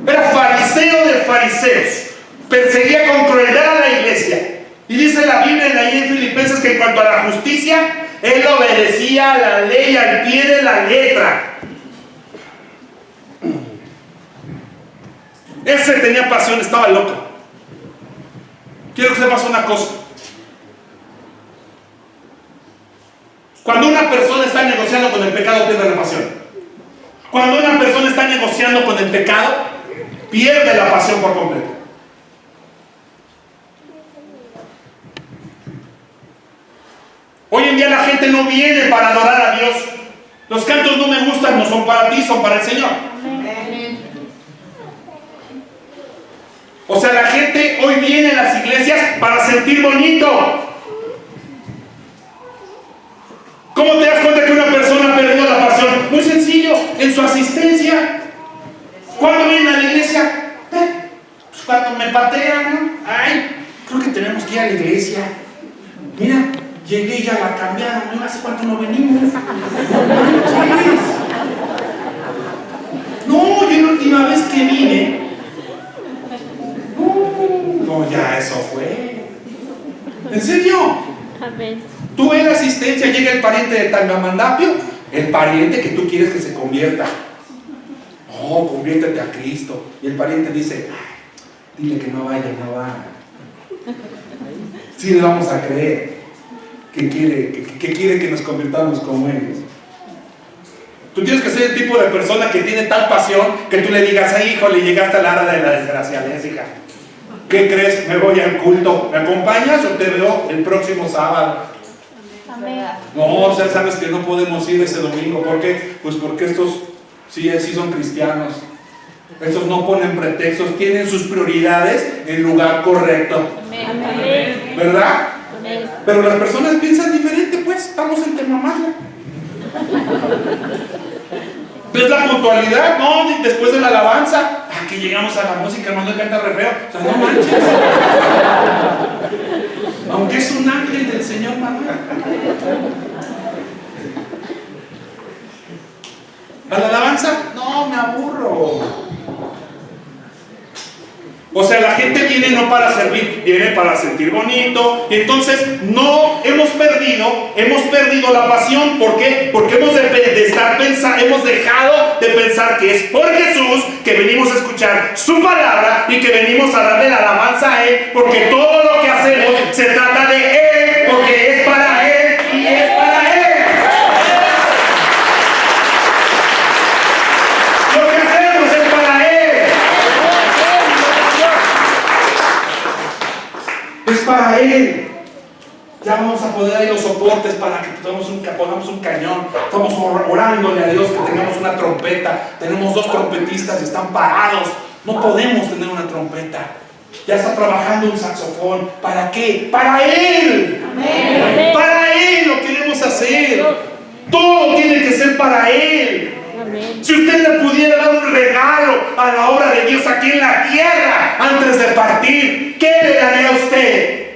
Era fariseo de fariseos. Perseguía con crueldad a la iglesia. Y dice la Biblia ahí en Filipenses que en cuanto a la justicia, él obedecía a la ley al pie de la letra. Ese tenía pasión, estaba loco. Quiero que sepas una cosa. Cuando una persona está negociando con el pecado, pierde la pasión. Cuando una persona está negociando con el pecado, pierde la pasión por completo. Hoy en día la gente no viene para adorar a Dios. Los cantos no me gustan, no son para ti, son para el Señor. Amén. O sea, la gente hoy viene a las iglesias para sentir bonito. ¿Cómo te das cuenta que una persona ha perdido la pasión? Muy sencillo, en su asistencia. ¿Cuándo vienen a la iglesia? Pues cuando me patean, ¿no? Ay, creo que tenemos que ir a la iglesia. Mira, llegué y ya la cambiaron. ¿No? ¿Hace cuánto no venimos? No, yo la última vez que vine. No, ya eso fue. ¿En serio? Amén. Tú en la asistencia llega el pariente de Tangamandapio, el pariente que tú quieres que se convierta. No, conviértete a Cristo. Y el pariente dice, dile que no vaya, no va. Sí le vamos a creer que quiere que nos convirtamos como ellos. Tú tienes que ser el tipo de persona que tiene tal pasión que tú le digas, ay, híjole, llegaste a la hora de la desgraciadez, hija. ¿Qué crees? Me voy al culto. ¿Me acompañas o te veo el próximo sábado? Amén. No, o sea, sabes que no podemos ir ese domingo. ¿Por qué? Pues porque estos sí son cristianos. Estos no ponen pretextos, tienen sus prioridades en el lugar correcto. Amén. ¿Verdad? Amén. Pero las personas piensan diferente, pues estamos en Temamagna. ¿Ves la puntualidad? No, después de la alabanza, que llegamos a la música, no le canta re feo. O sea, no manches. Aunque es un ángel del Señor, Manuel. ¿A la alabanza? No, me aburro. O sea, la gente viene no para servir, viene para sentir bonito. Y entonces no hemos perdido la pasión. ¿Por qué? Porque hemos dejado de pensar que es por Jesús que venimos a escuchar su palabra y que venimos a darle la alabanza a Él, porque todo lo que hacemos se trata de Él, porque es para Él y es para Él. Lo que hacemos es para Él. Es para Él. Ya vamos a poner ahí los soportes para que pongamos un cañón. Estamos orándole a Dios que tengamos una trompeta. Tenemos 2 trompetistas y están parados. No podemos tener una trompeta. Ya está trabajando un saxofón. ¿Para qué? ¡Para Él! Amén. Para Él lo queremos hacer. Todo tiene que ser para Él. Amén. Si usted le pudiera dar un regalo a la obra de Dios aquí en la tierra antes de partir, ¿qué le daría a usted?